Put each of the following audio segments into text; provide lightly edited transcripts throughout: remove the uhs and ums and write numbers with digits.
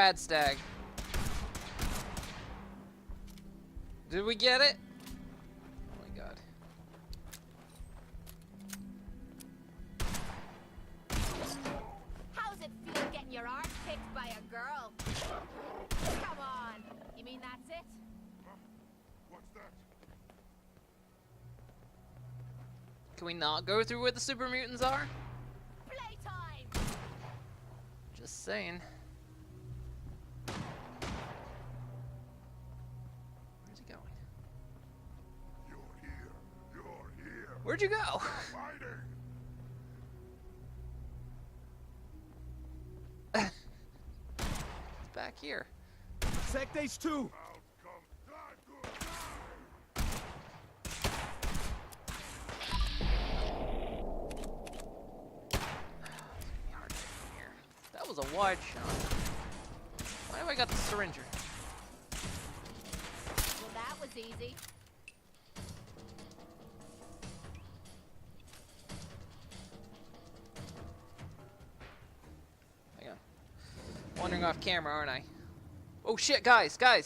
rad stag. Did we get it? Oh my god. How's it feel getting your arse kicked by a girl? Come on. You mean that's it? What's that? Can we not go through where the super mutants are? Playtime! Just saying. Where's he going? You're here. You're here. Where'd you go? Hiding. It's back here. Sec H2. Out comes time to die. Hard to get from here. That was a wide shot. Why have I got the syringer? Well, that was easy. Hang on. Wandering off camera, aren't I? Oh shit, guys! That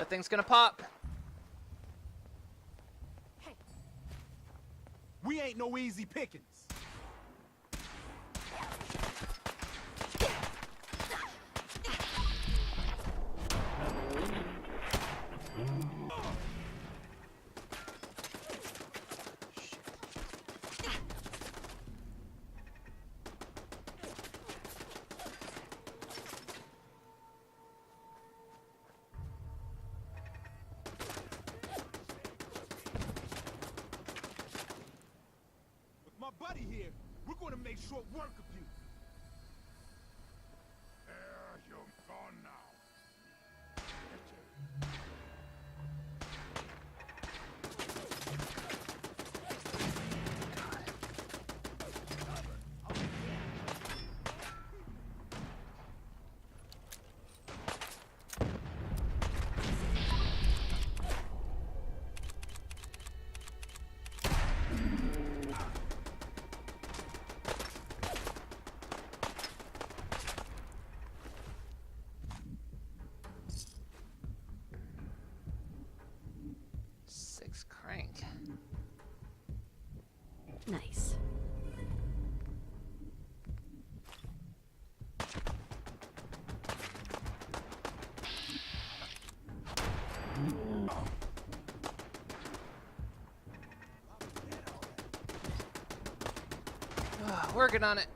thing's gonna pop. Hey, We ain't no easy pickings. With my buddy here, we're gonna make short work of you. There, you're gone now. Six crank. nice. Working on it.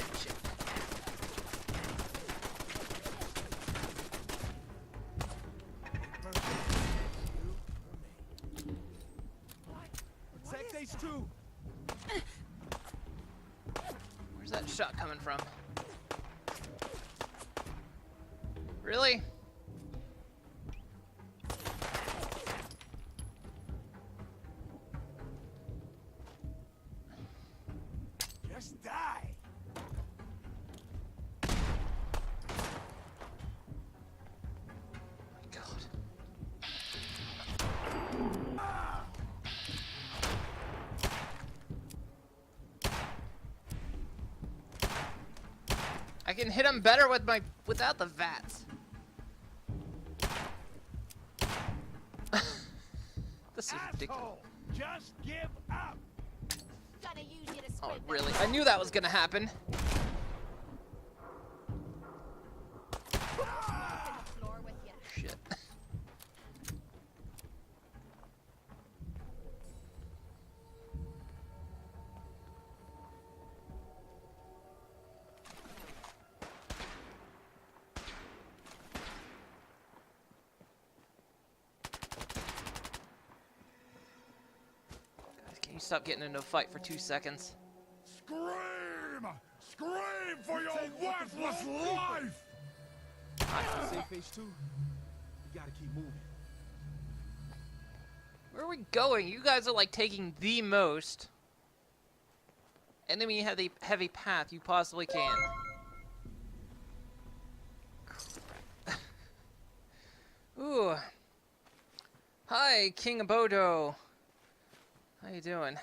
Shit. Sec H2. Where's that shot coming from? Really? Just die. My God. I can hit him better with my without the vats. This is ridiculous. Asshole, just give up. Gonna use you to Oh, squid really? that. I knew that was gonna happen. On the floor with you. Shit. Guys, can you stop getting into a fight for 2 seconds? Scream! Scream for your worthless life! Safe H2. You gotta keep moving. Where are we going? You guys are like taking the most enemy heavy path you possibly can. Crap. Hi, King Abodo. How you doing?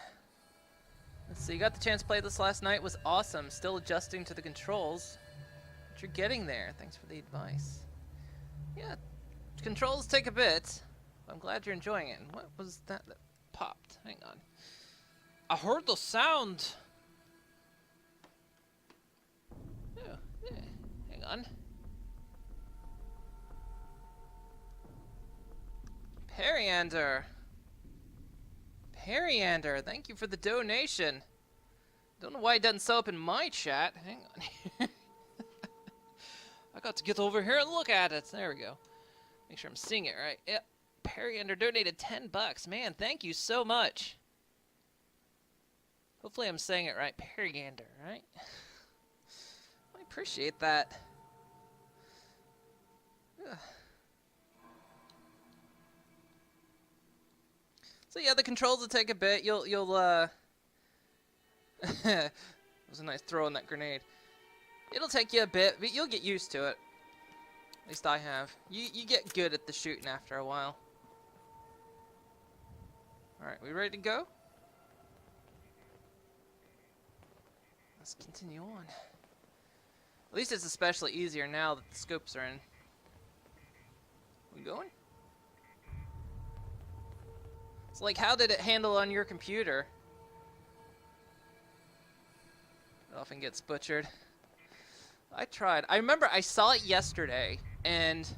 Let's see, you got the chance to play this last night. It was awesome. Still adjusting to the controls. But you're getting there. Thanks for the advice. Yeah, controls take a bit. I'm glad you're enjoying it. And what was that that popped? Hang on. I heard the sound. Oh, yeah. Hang on. Periander. Periander, thank you for the donation. Don't know why it doesn't show up in my chat. Hang on. I got to get over here and look at it. There we go. Make sure I'm seeing it right. Yep. Periander donated 10 bucks. Man, thank you so much. Hopefully I'm saying it right. Periander, right? I appreciate that. Ugh. So yeah, the controls will take a bit. You'll it was a nice throw on that grenade. It'll take you a bit, but you'll get used to it. At least I have. You get good at the shooting after a while. Alright, we ready to go? Let's continue on. At least it's especially easier now that the scopes are in. We going? It's like, how did it handle on your computer? It often gets butchered. I tried. I remember I saw it yesterday, and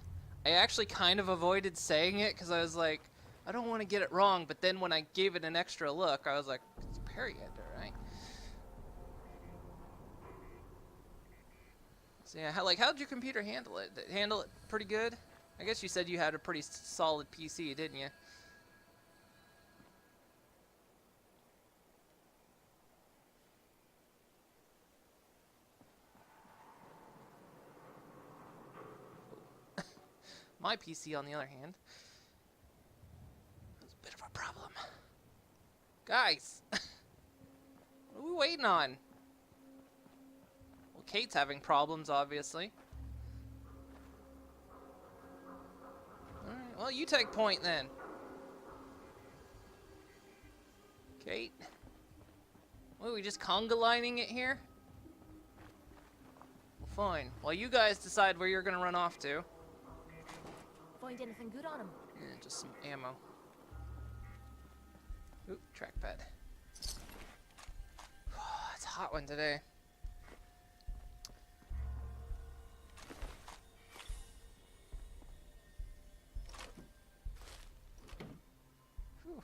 I actually kind of avoided saying it because I was like, I don't want to get it wrong. But then when I gave it an extra look, I was like, it's Periander, right? So yeah, how'd your computer handle it? Did it handle it pretty good? I guess you said you had a pretty solid PC, didn't you? My PC, on the other hand, was a bit of a problem. Guys! What are we waiting on? Well, Kate's having problems, obviously. Alright, well, you take point then. Kate? What, are we just conga lining it here? Well, fine. While you guys decide where you're gonna run off to. Find anything good on him? Yeah, just some ammo. Oop, trackpad. It's a hot one today. Whew.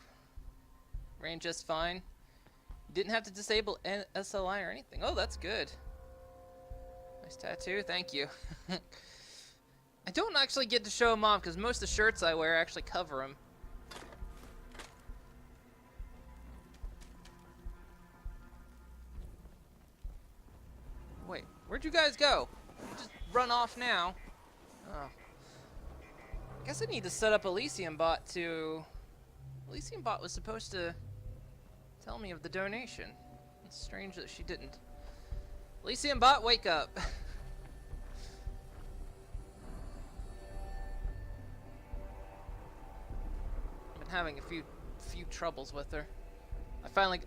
Ran just fine. Didn't have to disable SLI or anything. Oh, that's good. Nice tattoo, thank you. I don't actually get to show them off because most of the shirts I wear actually cover them. Wait, where'd you guys go? Just run off now. Oh. I guess I need to set up Elysium Bot to... Elysium Bot was supposed to tell me of the donation. It's strange that she didn't. Elysium Bot, wake up. Having a few troubles with her. I finally...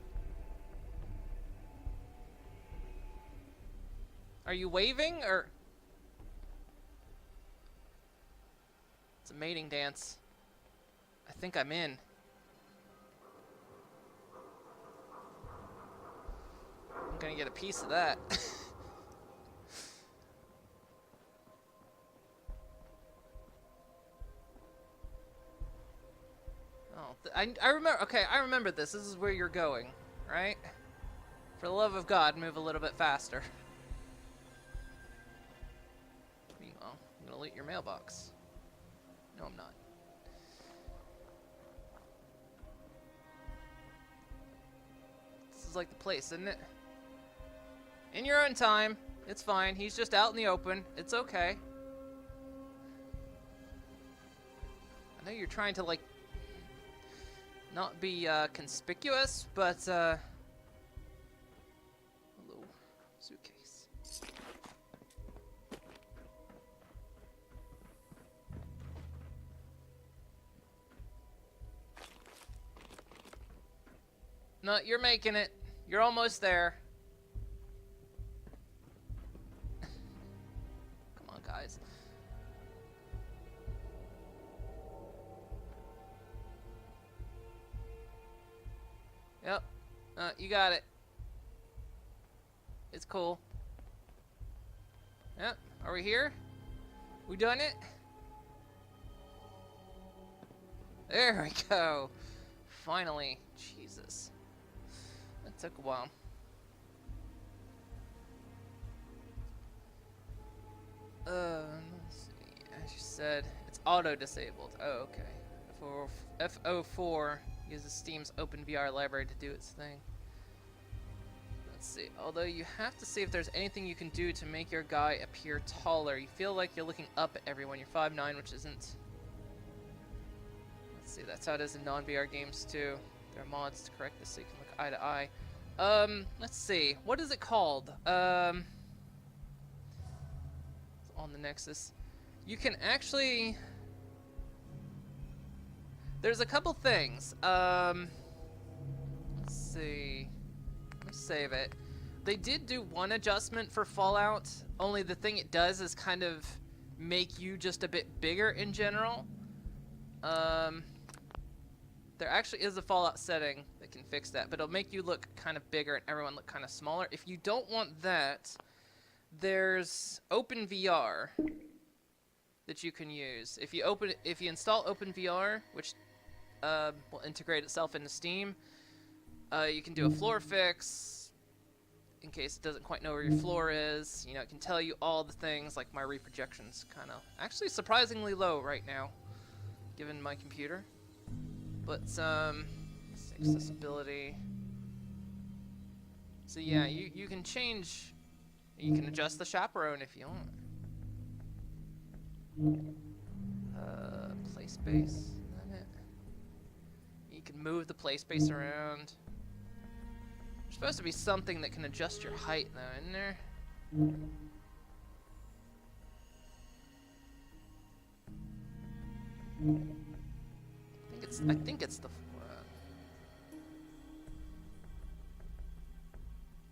Are you waving or... It's a mating dance. I think I'm in. I'm gonna get a piece of that. I remember, okay, I remember this. This is where you're going, right? For the love of God, move a little bit faster. Meanwhile, I'm gonna loot your mailbox. No, I'm not. This is like the place, isn't it? In your own time. It's fine. He's just out in the open. It's okay. I know you're trying to, like, not be conspicuous, but hello, suitcase. No, you're making it. You're almost there. Come on, guys. Yep. You got it. It's cool. Yep. Are we here? We done it? There we go. Finally. Jesus. That took a while. Let's see. As you said, it's auto-disabled. Oh, okay. F04 uses Steam's OpenVR library to do its thing. Let's see. Although you have to see if there's anything you can do to make your guy appear taller. You feel like you're looking up at everyone. You're 5'9", which isn't... Let's see. That's how it is in non-VR games, too. There are mods to correct this so you can look eye to eye. Let's see. What is it called? On the Nexus. You can actually... There's a couple things. Let's see. Let me save it. They did do one adjustment for Fallout, only the thing it does is kind of make you just a bit bigger in general. There actually is a Fallout setting that can fix that, but it'll make you look kind of bigger and everyone look kind of smaller. If you don't want that, there's OpenVR that you can use. If you install OpenVR, which will integrate itself into Steam, you can do a floor fix in case it doesn't quite know where your floor is. You know, it can tell you all the things, like my reprojection's kind of actually surprisingly low right now, given my computer. But accessibility. So yeah, you can change. You can adjust the chaperone if you want. Play space. Is that it? You can move the play space around. There's supposed to be something that can adjust your height, though, isn't there? I think it's the. I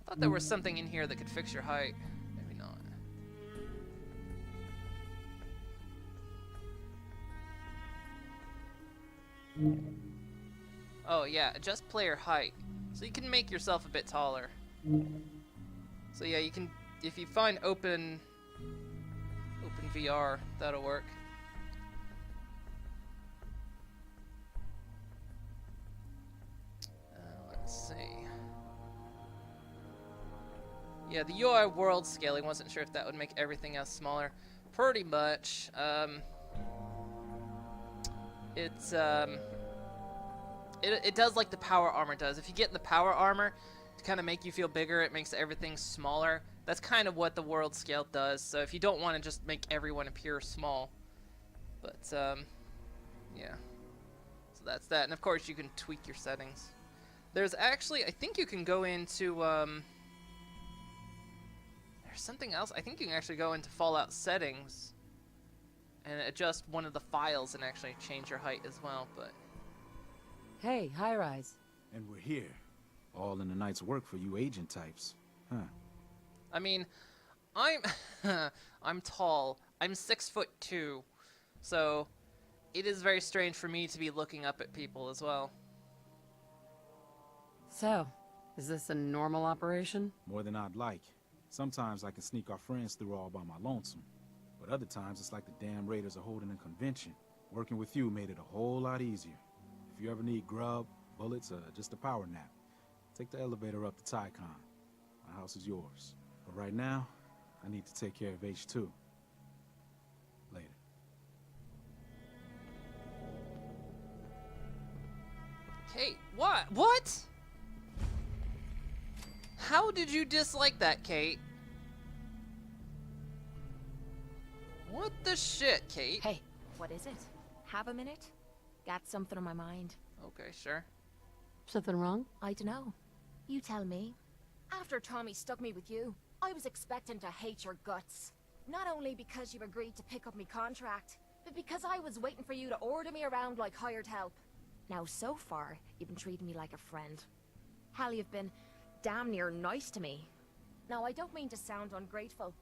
thought there was something in here that could fix your height. Maybe not. Oh yeah, adjust player height. So you can make yourself a bit taller. So yeah, you can, if you find OpenVR, that'll work. Let's see. Yeah, the UI world scaling, wasn't sure if that would make everything else smaller. Pretty much. It does like the power armor does. If you get in the power armor to kind of make you feel bigger, it makes everything smaller. That's kind of what the world scale does. So if you don't want to just make everyone appear small, but yeah. So that's that. And of course you can tweak your settings. There's actually, I think you can go into there's something else. I think you can actually go into Fallout settings and adjust one of the files and actually change your height as well, but Hey, High Rise. And we're here. All in the night's work for you agent types. Huh. I mean, I'm tall. I'm 6'2", so it is very strange for me to be looking up at people as well. So, is this a normal operation? More than I'd like. Sometimes I can sneak our friends through all by my lonesome. But other times it's like the damn raiders are holding a convention. Working with you made it a whole lot easier. If you ever need grub, bullets, or just a power nap, take the elevator up to Tycon. My house is yours. But right now, I need to take care of H2. Later. Kate, what? What? How did you dislike that, Kate? What the shit, Kate? Hey, what is it? Have a minute? Got something on my mind. Okay, sure. Something wrong? I dunno. You tell me. After Tommy stuck me with you, I was expecting to hate your guts. Not only because you agreed to pick up me contract, but because I was waiting for you to order me around like hired help. Now, so far, you've been treating me like a friend. Hell, you've been damn near nice to me. Now, I don't mean to sound ungrateful,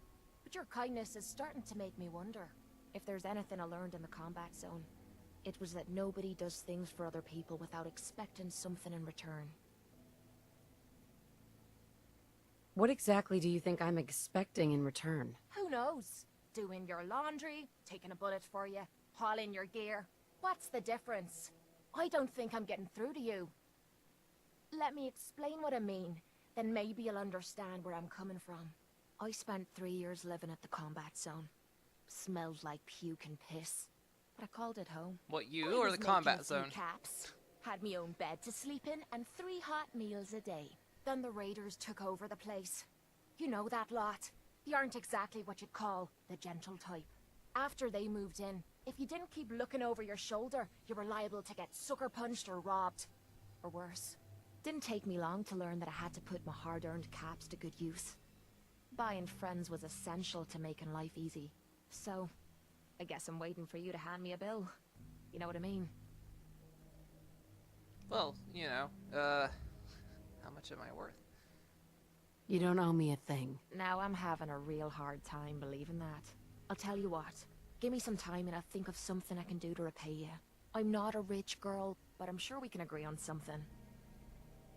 but your kindness is starting to make me wonder if there's anything I learned in the combat zone. It was that nobody does things for other people without expecting something in return. What exactly do you think I'm expecting in return? Who knows? Doing your laundry, taking a bullet for you, hauling your gear. What's the difference? I don't think I'm getting through to you. Let me explain what I mean, then maybe you'll understand where I'm coming from. I spent 3 years living at the combat zone. Smelled like puke and piss, but I called it home. What, I you or was the making combat a few zone? caps, had me own bed to sleep in, and 3 hot meals a day. Then the raiders took over the place. You know that lot. They aren't exactly what you'd call the gentle type. After they moved in, if you didn't keep looking over your shoulder, you were liable to get sucker punched or robbed. Or worse. Didn't take me long to learn that I had to put my hard-earned caps to good use. Buying friends was essential to making life easy. So, I guess I'm waiting for you to hand me a bill. You know what I mean? Well, you know, how much am I worth? You don't owe me a thing. Now I'm having a real hard time believing that. I'll tell you what. Give me some time and I'll think of something I can do to repay you. I'm not a rich girl, but I'm sure we can agree on something.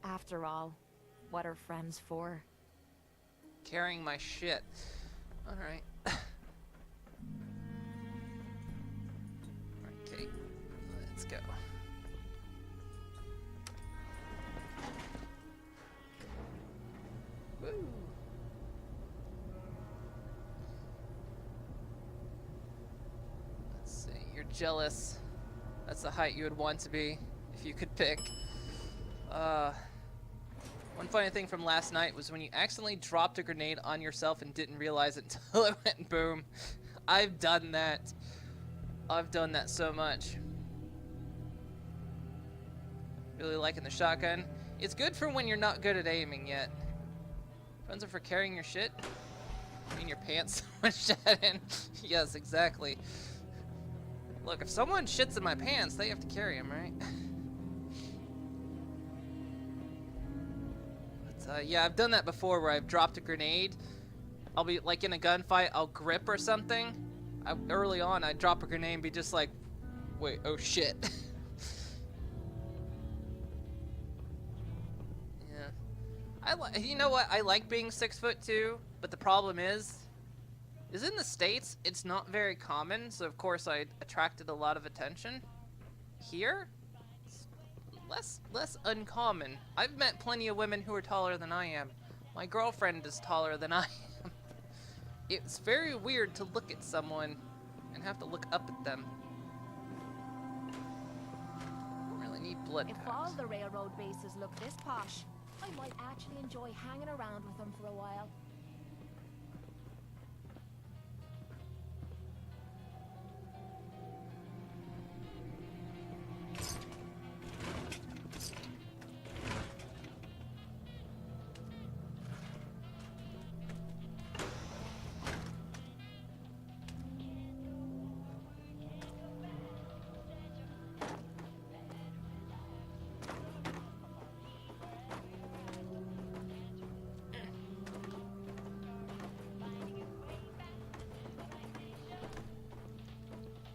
After all, what are friends for? Carrying my shit. Alright. Okay, let's go. Woo! Let's see, you're jealous. That's the height you would want to be if you could pick. One funny thing from last night was when you accidentally dropped a grenade on yourself and didn't realize it until it went boom. I've done that. I've done that so much. Really liking the shotgun. It's good for when you're not good at aiming yet. Friends are for carrying your shit. I mean your pants when shot in. Yes, exactly. Look, if someone shits in my pants, they have to carry them, right? Yeah, I've done that before where I've dropped a grenade. I'll be like in a gunfight, I'll grip or something. Early on, I'd drop a grenade and be just like, wait, oh shit. Yeah. You know what? I like being 6'2", but the problem is in the States, it's not very common, so of course I attracted a lot of attention. Here? Less uncommon. I've met plenty of women who are taller than I am. My girlfriend is taller than I am. It's very weird to look at someone and have to look up at them. I don't really need blood If packs. all the railroad bases look this posh, I might actually enjoy hanging around with them for a while.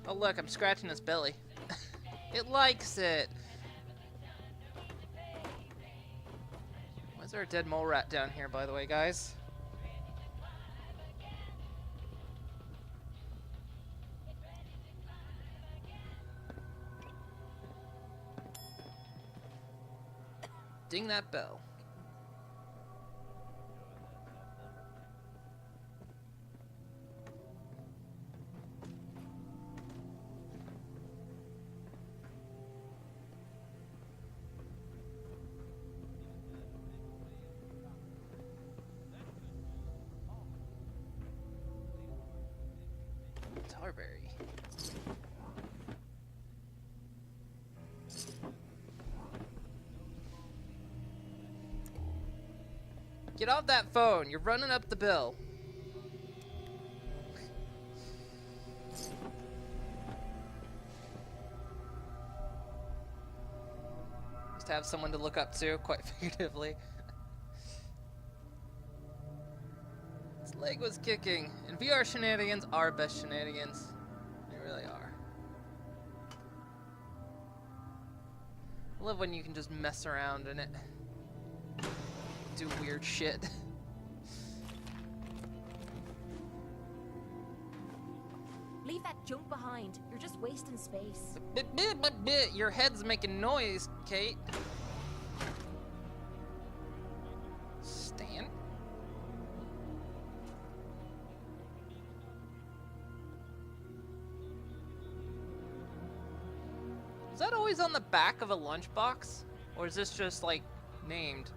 Oh look, I'm scratching his belly. It likes it. Why is there a dead mole rat down here, by the way, guys? Ding that bell. Tarberry. Get off that phone. You're running up the bill. Just to have someone to look up to, quite figuratively. His leg was kicking, and VR shenanigans are best shenanigans. They really are. I love when you can just mess around in it. Do weird shit. Leave that junk behind. You're just wasting space. Your head's making noise, Kate. Stan? Is that always on the back of a lunchbox? Or is this just, like, named?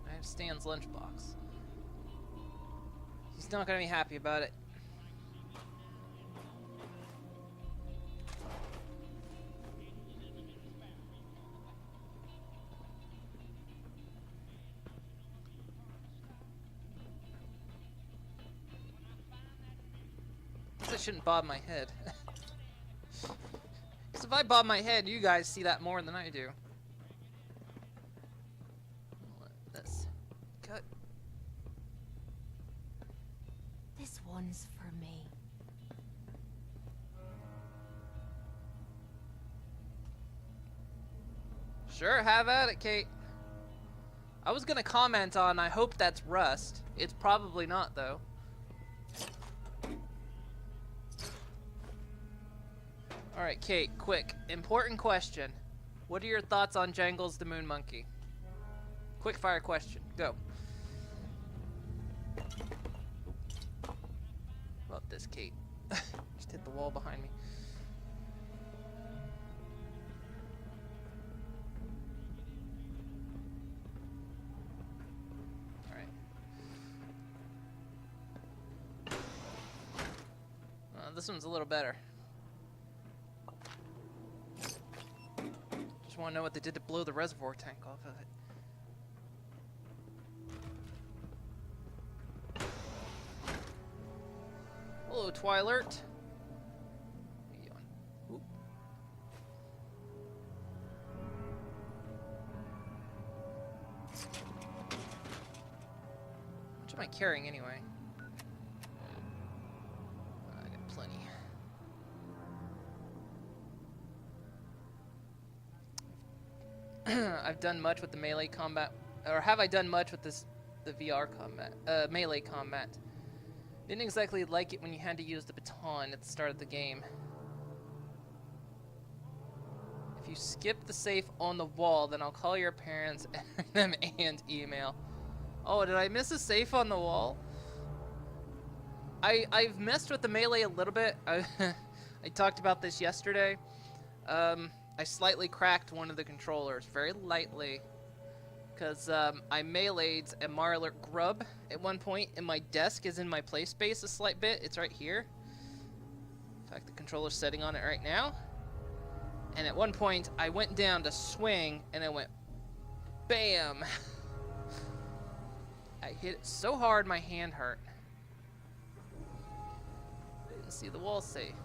I have Stan's lunchbox. He's not gonna be happy about it. I shouldn't bob my head. Because if I bob my head, you guys see that more than I do. This. Cut. This one's for me. Sure, have at it, Kate. I was gonna comment on, I hope that's rust. It's probably not, though. Alright, Kate, quick. Important question. What are your thoughts on Jangles the Moon Monkey? Quick fire question. Go. About this, Kate. Just hit the wall behind me. Alright. This one's a little better. Want to know what they did to blow the reservoir tank off of it. Hello, Twilert. How you doing? Oop. How much am I carrying anyway? I got plenty. I've done much with the melee combat, or have I done much with the VR combat, melee combat? Didn't exactly like it when you had to use the baton at the start of the game. If you skip the safe on the wall, then I'll call your parents them and email. Oh, did I miss a safe on the wall? I've messed with the melee a little bit. I talked about this yesterday. I slightly cracked one of the controllers, very lightly, because I meleeed a Marler grub at one point, and my desk is in my play space a slight bit. It's right here. In fact, the controller's setting on it right now. And at one point, I went down to swing, and I went, BAM! I hit it so hard my hand hurt. I didn't see the wall safe.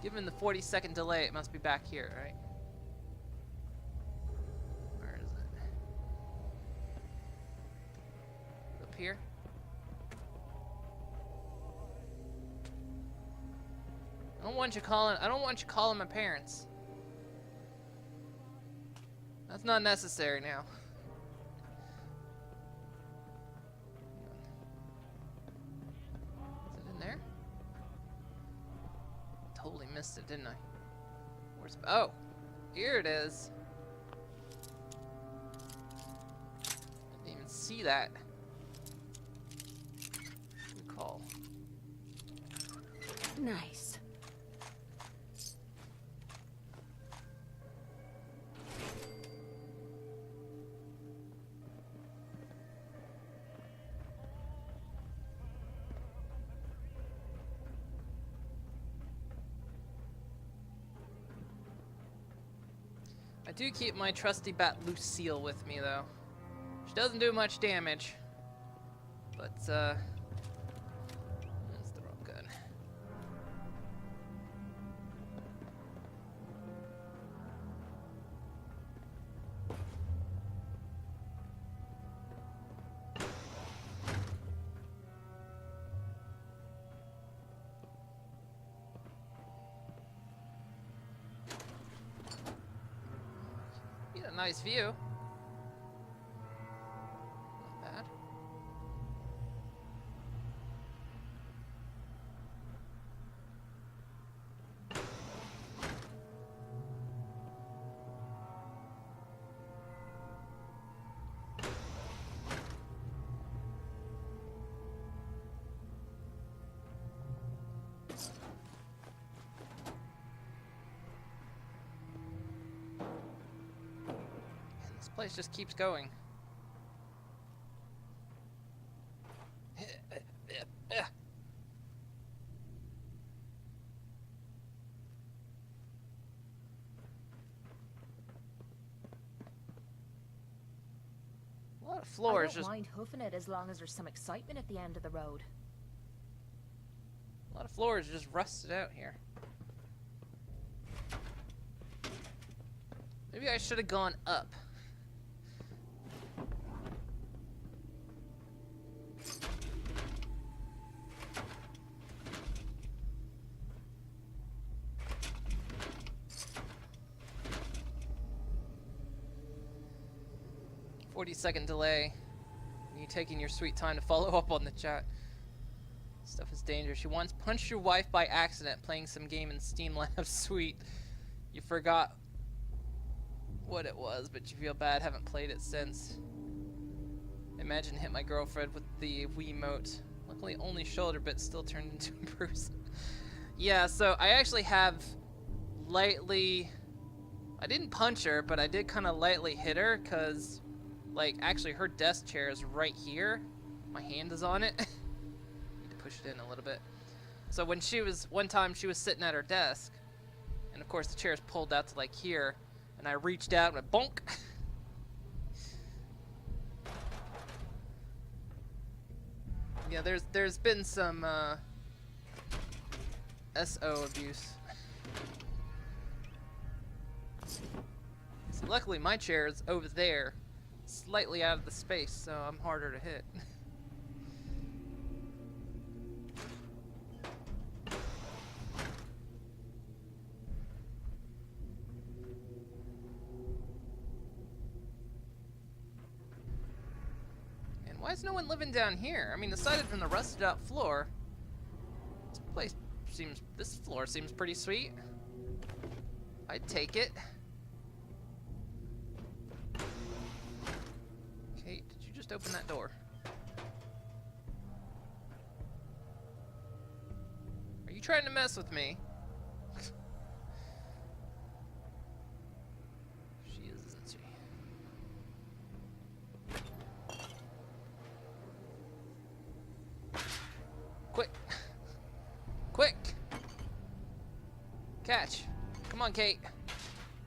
Given the 40-second delay, it must be back here, right? Where is it? Up here? I don't want you calling my parents. That's not necessary now. Is it in there? Totally missed it, didn't I? Where's... Oh! Here it is! Didn't even see that. Good call. Nice. I do keep my trusty bat Lucille with me, though. She doesn't do much damage. But, that's the wrong gun. Got a nice view. Not bad. This place just keeps going. A lot of I floors don't just mind hoofing it as long as there's some excitement at the end of the road. a lot of floors just rusted out here. Maybe I should have gone up. "40-second delay. You taking your sweet time to follow up on the chat. Stuff is dangerous. You once punched your wife by accident playing some game in Steam Lab. Sweet. You forgot what it was, but you feel bad. Haven't played it since. Imagine hit my girlfriend with the Wiimote. Luckily only shoulder, but still turned into a bruise." Yeah, so I actually have lightly... I didn't punch her, but I did kind of lightly hit her, because, like, actually her desk chair is right here. My hand is on it. Need to push it in a little bit. So when she was... One time she was sitting at her desk, and of course the chair is pulled out to, like, here, and I reached out and went bonk. Yeah, there's been some SO abuse. So luckily my chair is over there, slightly out of the space, so I'm harder to hit. And why is no one living down here? I mean, aside from the rusted out floor, this floor seems pretty sweet. I'd take it. Kate, did you just open that door? Are you trying to mess with me? She is, isn't she? Quick! Quick! Catch! Come on, Kate.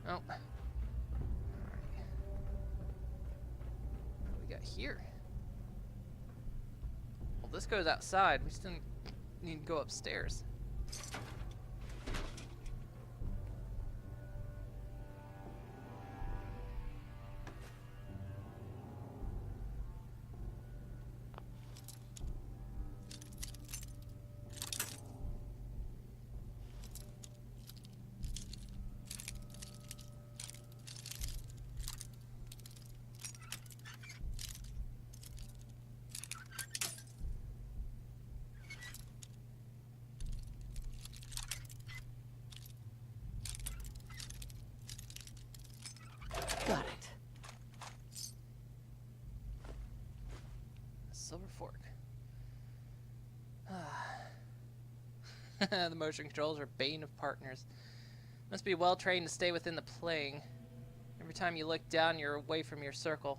Oh. Alright. What do we got here? Well, this goes outside. We still need to go upstairs. Got it. Silver fork. The motion controls are bane of partners. Must be well trained to stay within the playing. Every time you look down, you're away from your circle.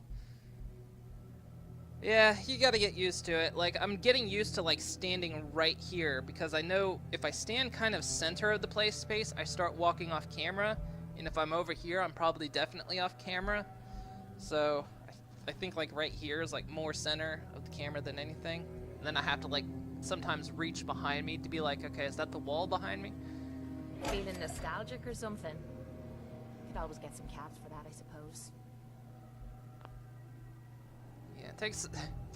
Yeah, you gotta get used to it. Like, I'm getting used to, like, standing right here, because I know if I stand kind of center of the play space, I start walking off camera, and if I'm over here, I'm probably definitely off camera. So, I think, like, right here is, like, more center of the camera than anything. And then I have to, like, sometimes reach behind me to be like, okay, is that the wall behind me? Feeling nostalgic or something? Could always get some cabs for that, I suppose. Yeah, it takes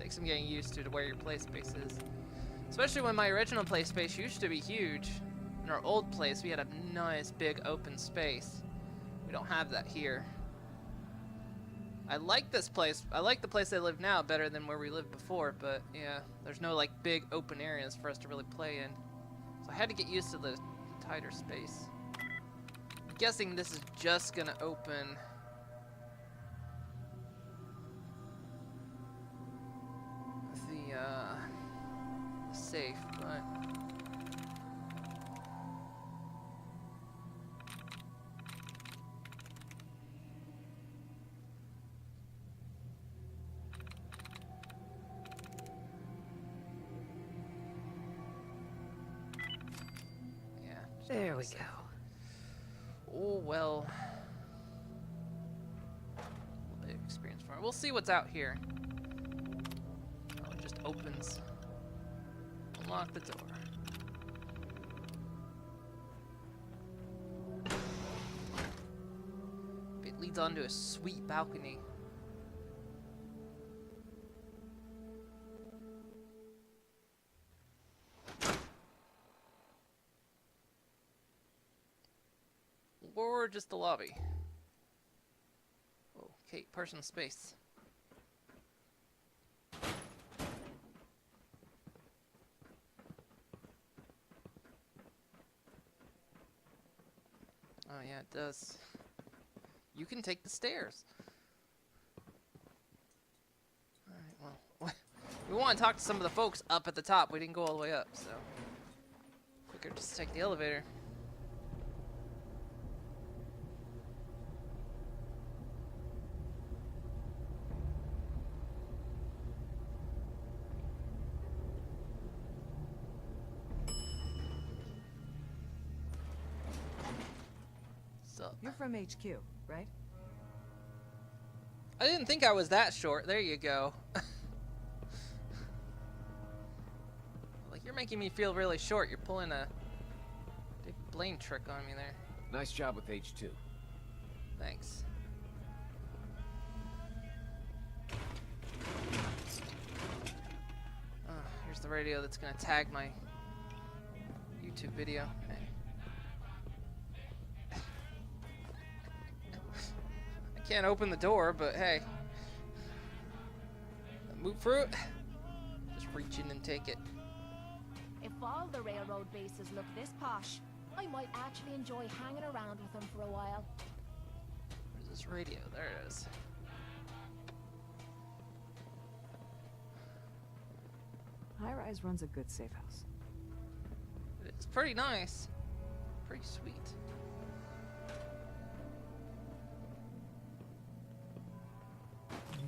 some getting used to where your play space is. Especially when my original play space used to be huge. In our old place, we had a nice big open space. We don't have that here. I like this place. I like the place I live now better than where we lived before, but yeah, there's no like big open areas for us to really play in. So I had to get used to the tighter space. I'm guessing this is just gonna open the safe, but yeah. There we go. Oh well. Big experience for it. We'll see what's out here. Oh, it just opens. Unlock the door. It leads onto a sweet balcony. Or just the lobby. Okay, personal space. Oh yeah, it does. You can take the stairs. Alright, well, we want to talk to some of the folks up at the top. We didn't go all the way up, so quicker just take the elevator. Sup? You're from HQ, right? I didn't think I was that short. There you go. Like, you're making me feel really short. You're pulling a big blame trick on me there. Nice job with H2. Thanks. Oh, here's the radio that's gonna tag my YouTube video. Hey. I can't open the door, but hey. Move fruit. Just reach in and take it. If all the railroad bases look this posh, I might actually enjoy hanging around with them for a while. Where's this radio? There it is. High Rise runs a good safe house. It's pretty nice. Pretty sweet.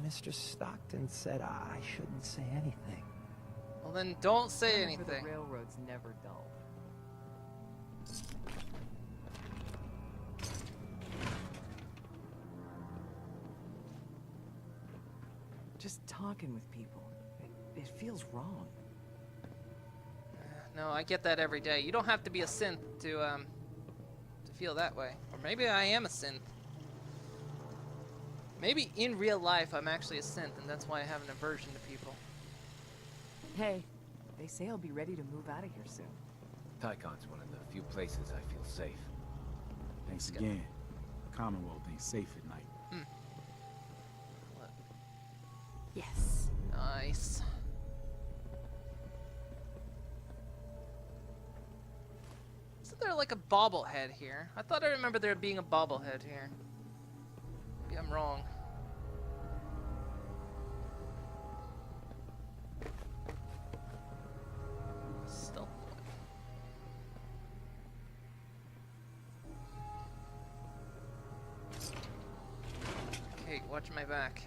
Mr. Stockton said I shouldn't say anything. Well then, don't say Remember, anything. the railroad's never dull. Just talking with people, it feels wrong. No, I get that every day. You don't have to be a synth to feel that way. Or maybe I am a synth. Maybe in real life I'm actually a synth, and that's why I have an aversion to people. Hey, they say I'll be ready to move out of here soon. Tycon's one of the few places I feel safe. Thanks again. Commonwealth ain't safe at night. What? Yes. Nice. Isn't there like a bobblehead here? I thought I remember there being a bobblehead here. Maybe I'm wrong. Stealth point. Okay, watch my back.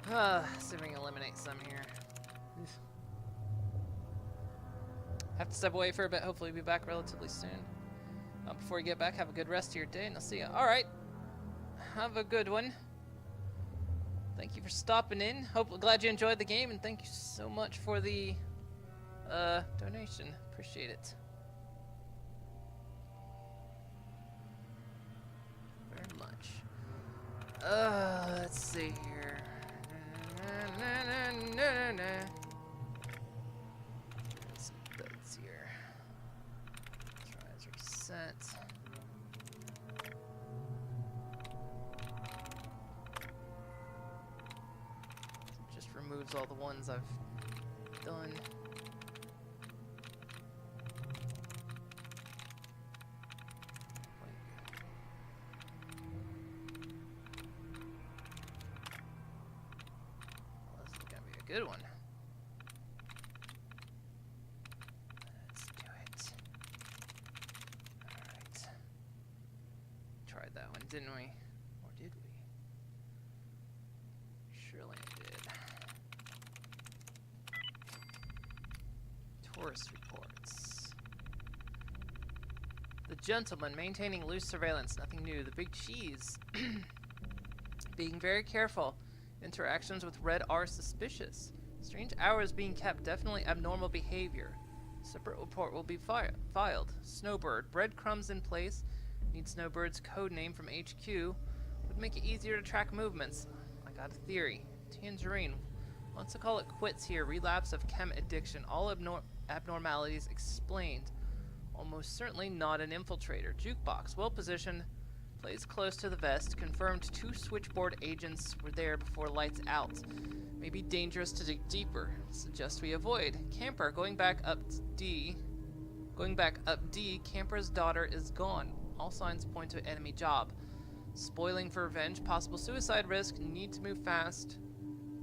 See if we can eliminate some here. Have to step away for a bit. Hopefully be back relatively soon. Before you get back, have a good rest of your day, and I'll see you. Alright. Have a good one. Thank you for stopping in. Glad you enjoyed the game, and thank you so much for the donation. Appreciate it. Very much. Let's see here. Some duds here. Tries reset. Just removes all the ones I've done. Good one. Let's do it. Alright. Tried that one, didn't we? Or did we? Surely I did. Tourist reports. The gentleman maintaining loose surveillance, nothing new. The big cheese. Being very careful. Interactions with Red are suspicious. Strange hours being kept, definitely abnormal behavior. Separate report will be filed. Snowbird, breadcrumbs in place. Need Snowbird's code name from HQ. Would make it easier to track movements. I got a theory. Tangerine wants to call it quits here. Relapse of chem addiction. All abnormalities explained. Almost certainly not an infiltrator. Jukebox, well positioned. Plays close to the vest. Confirmed 2 switchboard agents were there before lights out. May be dangerous to dig deeper. Suggest we avoid. Camper, going back up D. Camper's daughter is gone. All signs point to enemy job. Spoiling for revenge. Possible suicide risk. Need to move fast.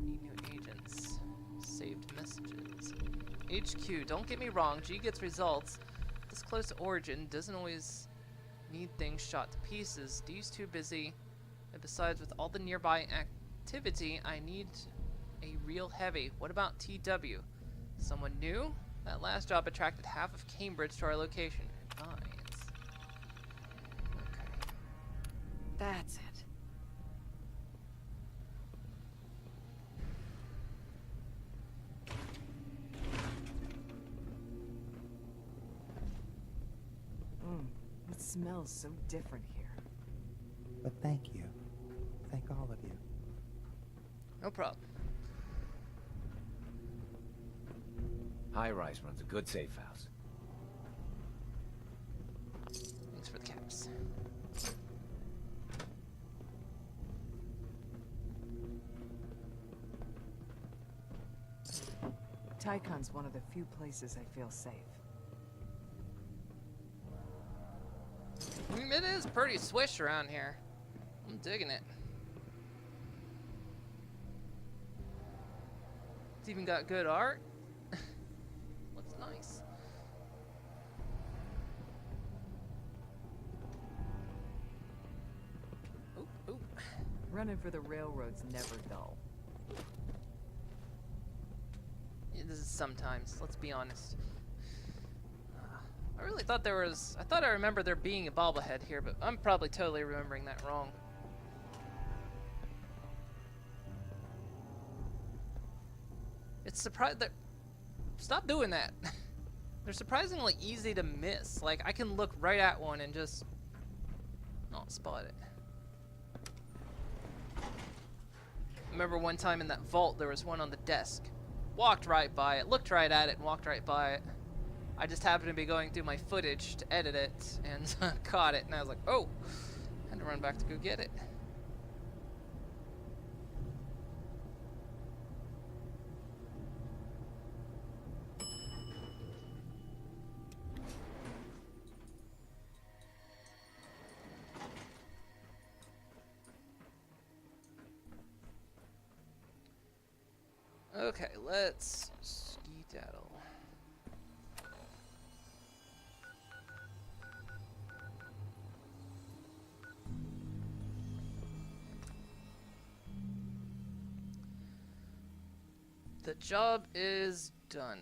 Need new agents. Saved messages. HQ, don't get me wrong. G gets results. This close to origin doesn't always need things shot to pieces. D's too busy. And besides, with all the nearby activity, I need a real heavy. What about TW? Someone new? That last job attracted half of Cambridge to our location. Nice. Okay. That's it. It smells so different here. But thank you. Thank all of you. No problem. High Rise runs a good safe house. Thanks for the caps. Tycon's one of the few places I feel safe. It is pretty swish around here. I'm digging it. It's even got good art. Looks nice. Oop, oop. Running for the railroad's never dull. Yeah, this is sometimes, let's be honest. I really thought there was... I thought I remember there being a bobblehead here, but I'm probably totally remembering that wrong. It's surprised that... Stop doing that. They're surprisingly easy to miss. Like, I can look right at one and just... not spot it. Remember one time in that vault, there was one on the desk. Walked right by it, looked right at it, and walked right by it. I just happened to be going through my footage to edit it and caught it, and I was like, oh, had to run back to go get it. Okay, let's skedaddle. The job is done.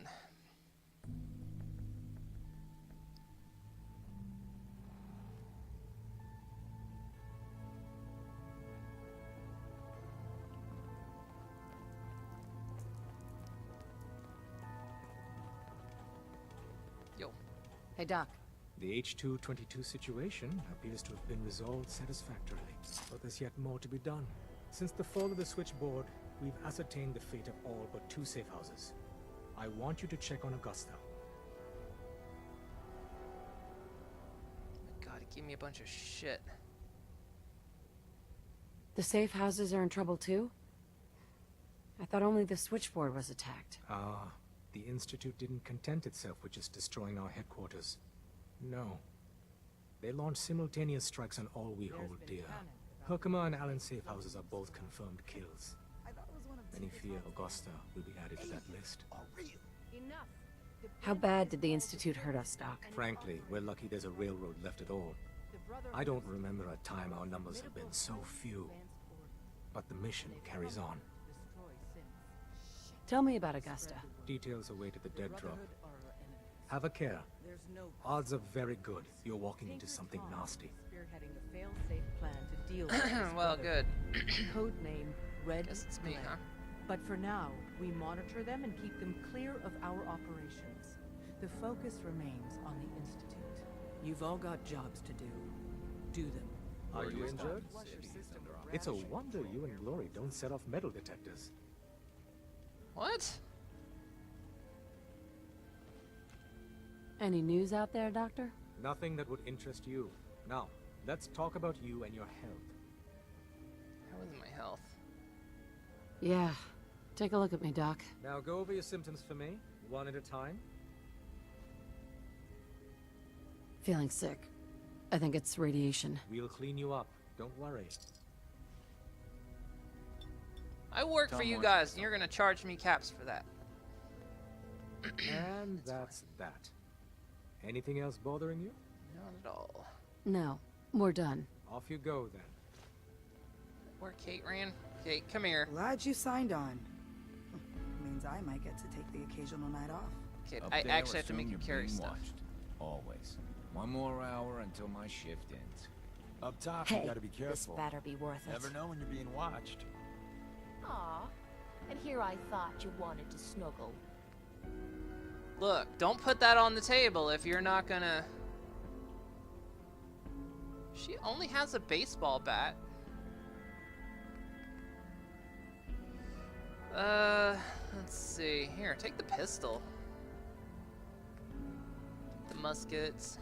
Yo. Hey, Doc. The H-222 situation appears to have been resolved satisfactorily, but there's yet more to be done. Since the fall of the switchboard, we've ascertained the fate of all but 2 safe houses. I want you to check on Augusta. God, he gave me a bunch of shit. The safe houses are in trouble too? I thought only the switchboard was attacked. Ah, the Institute didn't content itself with just destroying our headquarters. No. They launched simultaneous strikes on all we hold dear. Herkimer and Allen's safe houses are both confirmed kills. Many fear Augusta will be added to that list. How bad did the Institute hurt us, Doc? Frankly, we're lucky there's a railroad left at all. I don't remember a time our numbers have been so few. But the mission carries on. Tell me about Augusta. Details await at the dead drop. Have a care. Odds are very good you're walking into something nasty. Spearheading a fail-safe plan to deal with this Well, brotherhood. good. Codename Red Guess it's me, Glare. huh? But for now, we monitor them and keep them clear of our operations. The focus remains on the Institute. You've all got jobs to do. Do them. Are you injured? It's a wonder you and Glory don't set off metal detectors. What? Any news out there, Doctor? Nothing that would interest you. Now, let's talk about you and your health. How is my health? Yeah. Take a look at me, Doc. Now go over your symptoms for me, one at a time. Feeling sick. I think it's radiation. We'll clean you up. Don't worry. I work for you guys, and you're gonna charge me caps for that. And that's that. Anything else bothering you? Not at all. No. We're done. Off you go then. Where Kate ran? Kate, come here. Glad you signed on. Means I might get to take the occasional night off. Kate, Up I there, actually have to assume make you you're carry being stuff. watched. Always. One more hour until my shift ends. Up top, Hey, you gotta be this careful. better be worth it. Never know when you're being watched. Aw, and here I thought you wanted to snuggle. Look, don't put that on the table if you're not gonna... She only has a baseball bat. Let's see. Here, take the pistol. The muskets.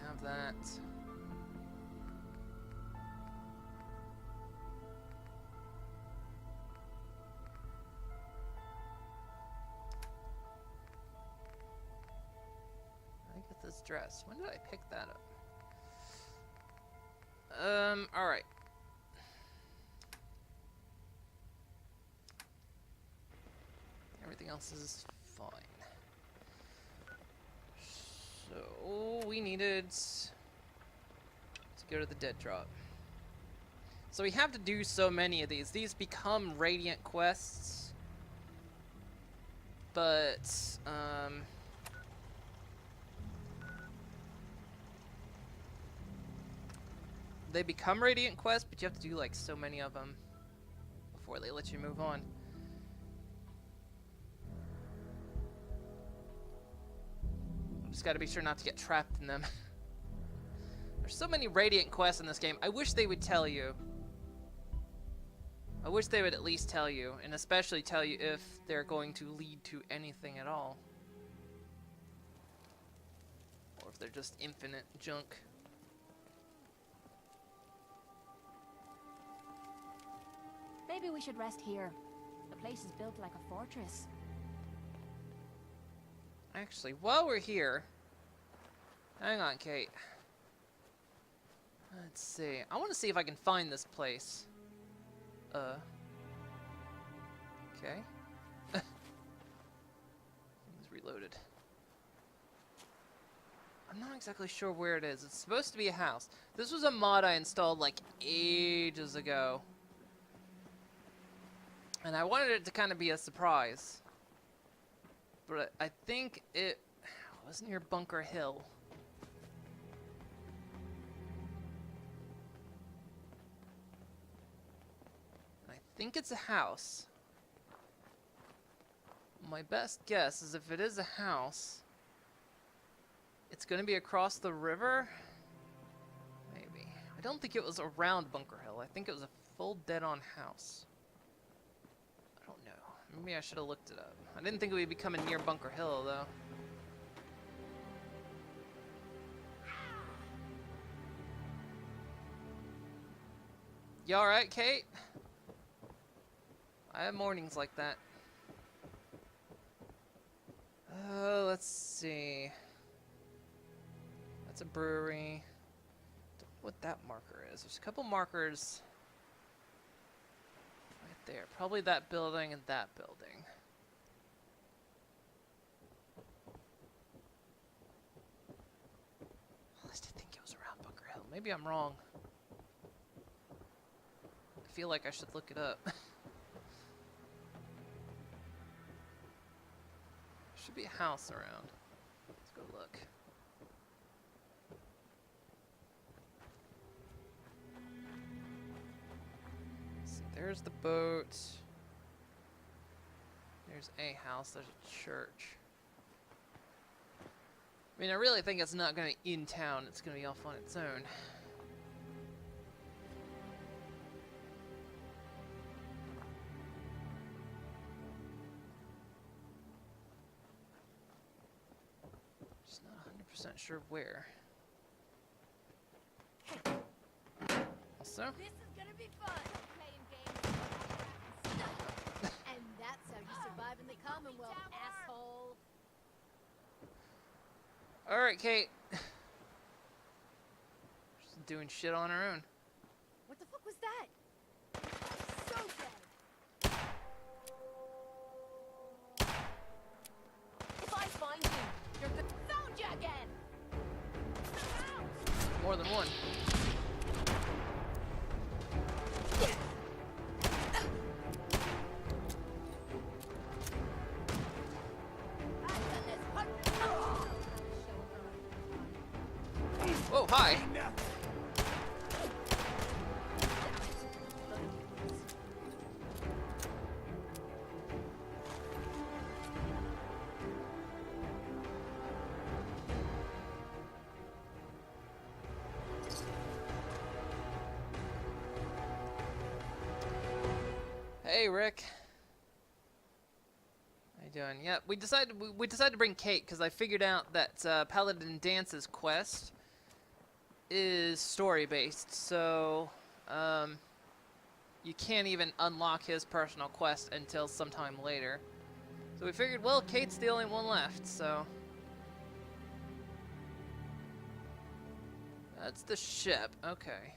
Have that. I get this dress. When did I pick that up? Alright. Everything else is fine. So, we needed to go to the dead drop. So we have to do so many of these. These become Radiant quests. But, they become Radiant quests, but you have to do like so many of them before they let you move on. Just gotta be sure not to get trapped in them. There's so many Radiant quests in this game. I wish they would tell you. I wish they would at least tell you, and especially tell you if they're going to lead to anything at all. Or if they're just infinite junk. Maybe we should rest here. The place is built like a fortress. Actually, while we're here... Hang on, Kate. Let's see. I want to see if I can find this place. Okay. Things reloaded. I'm not exactly sure where it is. It's supposed to be a house. This was a mod I installed like ages ago. And I wanted it to kind of be a surprise. But I think it was near Bunker Hill. I think it's a house. My best guess is if it is a house, it's going to be across the river? Maybe. I don't think it was around Bunker Hill. I think it was a full dead-on house. I don't know. Maybe I should have looked it up. I didn't think it would be coming near Bunker Hill, though. You alright, Kate? I have mornings like that. Let's see. That's a brewery. Don't know what that marker is. There's a couple markers right there. Probably that building and that building. At least I think it was around Bunker Hill. Maybe I'm wrong. I feel like I should look it up. Should be a house around. Let's go look. See, there's the boat. There's a house. There's a church. I mean, I really think it's not going to be in town. It's going to be off on its own. Just not 100% sure where. Also, This is gonna be fun. Playing games. And that's how you survive in the Commonwealth, asshole. alright, Kate. Just doing shit on her own. What the fuck was that? So dead. If I find you, you're good. Found you again. More than one. Whoa, hi. Hey, Rick. How you doing? Yeah, we decided to bring Kate because I figured out that Paladin Dance's quest is story-based, so you can't even unlock his personal quest until sometime later. So we figured, well, Kate's the only one left, so that's the ship. Okay.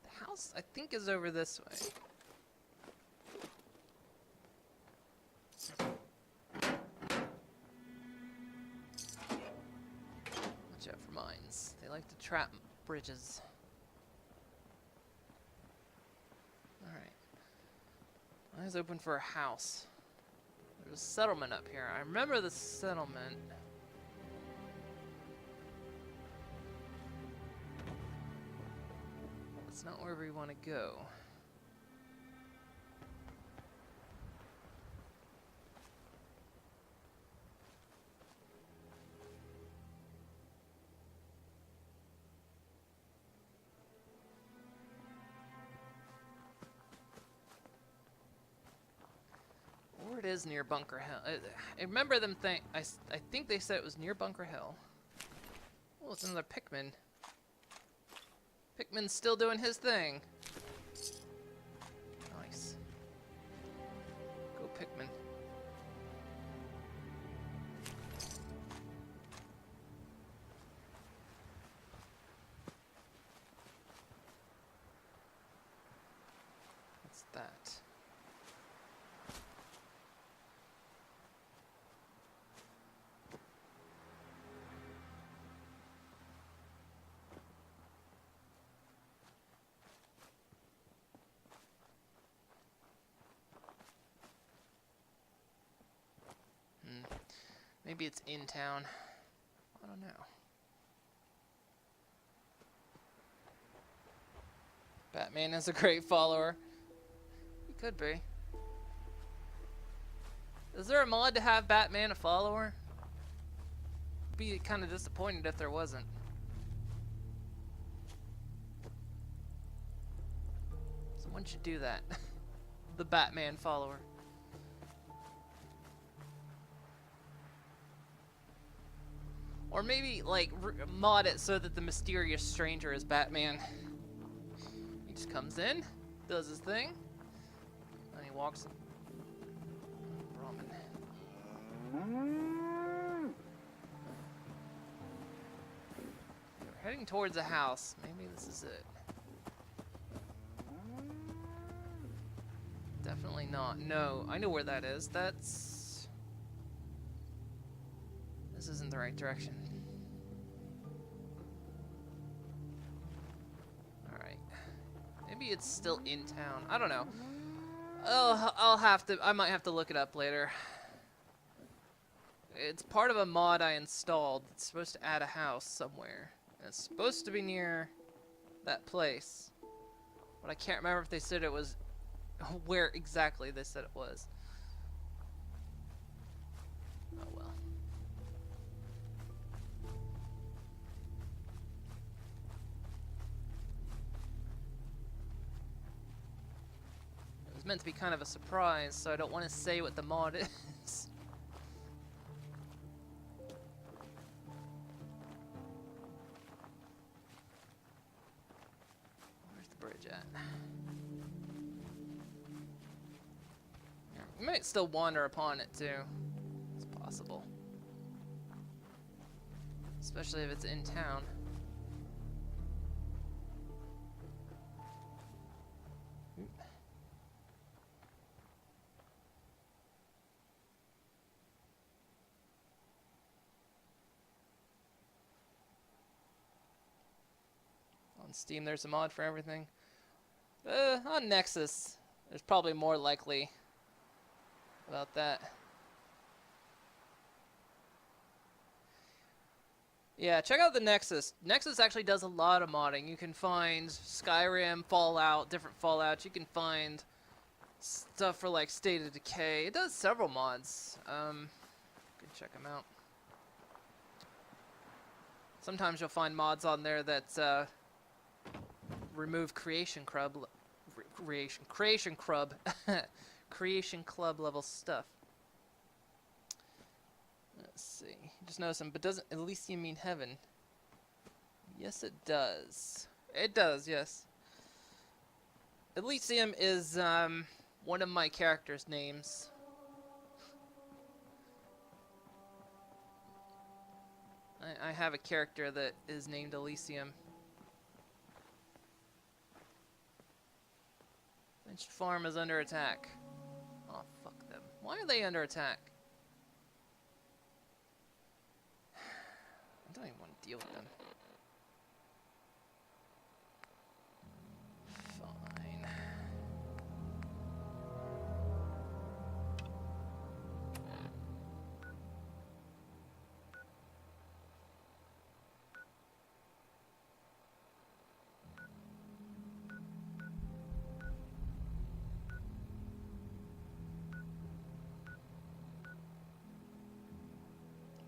The house, I think, is over this way. Watch out for mines. They like to trap bridges. Alright. Eyes open for a house. There's a settlement up here. I remember the settlement. It's not where we want to go. Or it is near Bunker Hill. I remember them think. I think they said it was near Bunker Hill. Oh, it's another Pikmin. Pikmin's still doing his thing. Nice. Go Pikmin. What's that? Maybe it's in town. I don't know. Batman is a great follower. He could be. Is there a mod to have Batman a follower? Be kind of disappointed if there wasn't. Someone should do that. The Batman follower. Or maybe like mod it so that the mysterious stranger is Batman. He just comes in, does his thing, and he walks. Brahmin. We're heading towards a house. Maybe this is it. Definitely not. No, I know where that is. That's... This isn't the right direction. Alright. Maybe it's still in town. I don't know. I might have to look it up later. It's part of a mod I installed. It's supposed to add a house somewhere. And it's supposed to be near that place. But I can't remember if they said it was where exactly they said it was. Oh well. It was meant to be kind of a surprise, so I don't want to say what the mod is. Where's the bridge at? You might still wander upon it too. It's possible. Especially if it's in town. On Steam there's a mod for everything. On Nexus, there's probably more likely about that. Yeah, check out the Nexus. Nexus actually does a lot of modding. You can find Skyrim, Fallout, different Fallouts. You can find stuff for like State of Decay. It does several mods. You can check them out. Sometimes you'll find mods on there that remove Creation Club Creation Club level stuff. Let's see. Just notice them, but doesn't Elysium mean heaven? Yes, it does. It does, yes. Elysium is one of my characters' names. I have a character that is named Elysium. Finch Farm is under attack. Oh, fuck them. Why are they under attack? I don't even want to deal with them. Fine.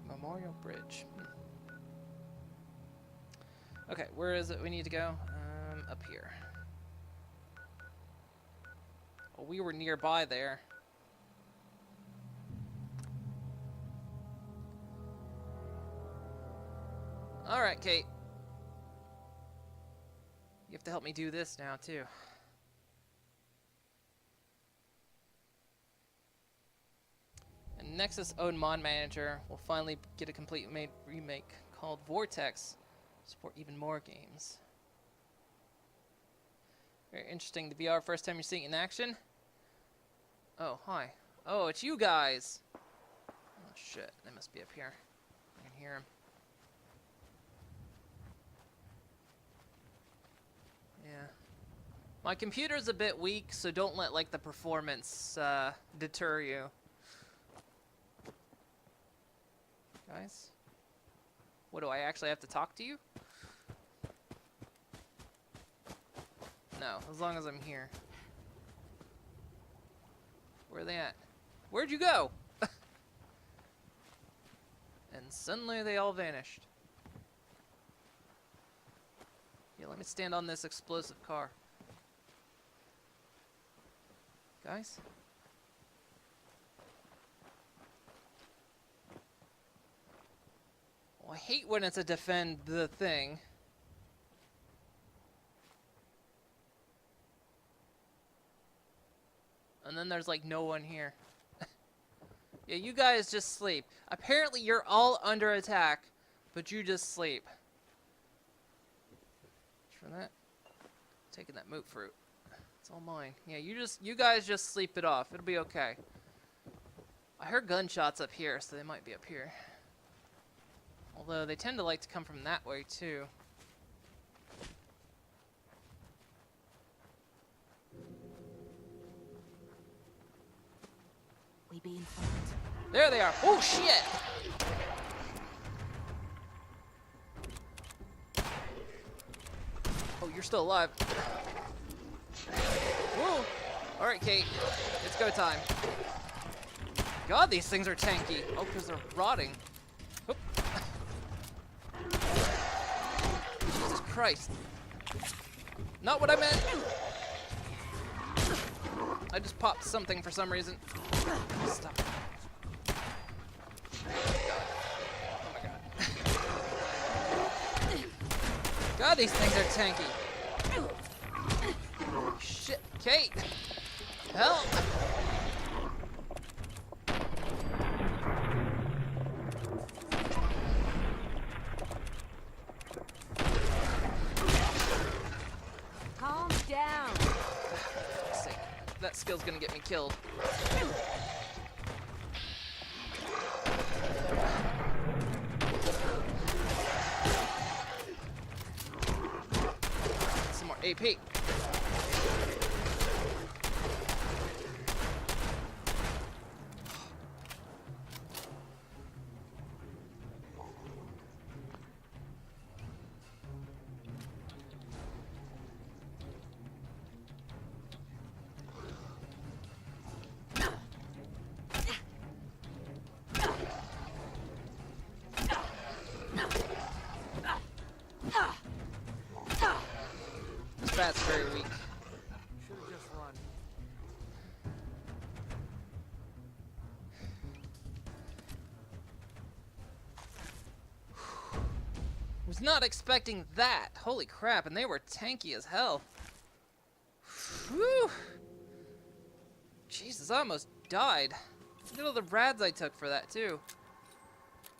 Memorial Bridge. Okay, where is it we need to go? Up here. Well, we were nearby there. Alright, Kate. You have to help me do this now, too. And Nexus own mod manager will finally get a complete remake called Vortex. Support even more games. Very interesting. The VR first time you're seeing it in action. Oh, hi. Oh, it's you guys. Oh shit, they must be up here. I can hear them. Yeah. My computer's a bit weak, so don't let like the performance deter you. Guys? What, do I actually have to talk to you? No, as long as I'm here. Where are they at? Where'd you go? And suddenly they all vanished. Yeah, let me stand on this explosive car. Guys? Well, I hate when it's a defend the thing. And then there's like no one here. Yeah, you guys just sleep. Apparently you're all under attack, but you just sleep. For that, taking that moot fruit. It's all mine. Yeah, you guys just sleep it off. It'll be okay. I heard gunshots up here, so they might be up here. Although they tend to like to come from that way too. We be informed. There they are. Oh shit! Oh, you're still alive. Whoa! Alright, Kate. It's go time. God, these things are tanky. Oh, because they're rotting. Oop. Jesus Christ. Not what I meant. I just popped something for some reason. Stop. Oh my god. God, these things are tanky. Shit, Kate. Help. Calm down. That skill's gonna get me killed. Some more AP. This bat's very weak. Should've just run. Was not expecting that. Holy crap, and they were tanky as hell. Whew. Jesus, I almost died. Look at all the rads I took for that, too.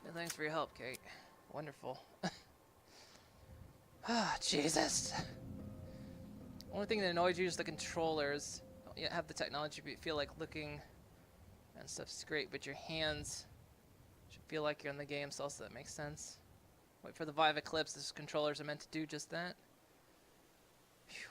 Yeah, thanks for your help, Kate. Wonderful. Ah, Jesus. Only thing that annoys you is the controllers. Don't yet have the technology to feel like looking and stuff's great, but your hands should feel like you're in the game, so also that makes sense. Wait for the Vive Eclipse. These controllers are meant to do just that. Phew.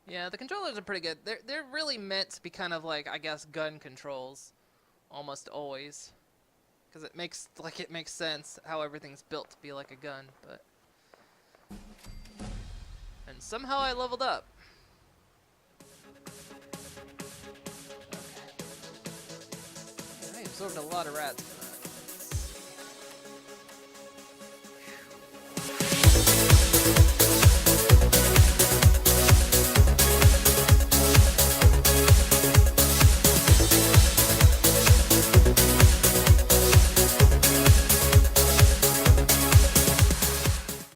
Yeah, the controllers are pretty good. They're really meant to be kind of like, I guess, gun controls, almost always, because it makes sense how everything's built to be like a gun. But and somehow I leveled up. Okay. I absorbed a lot of rats.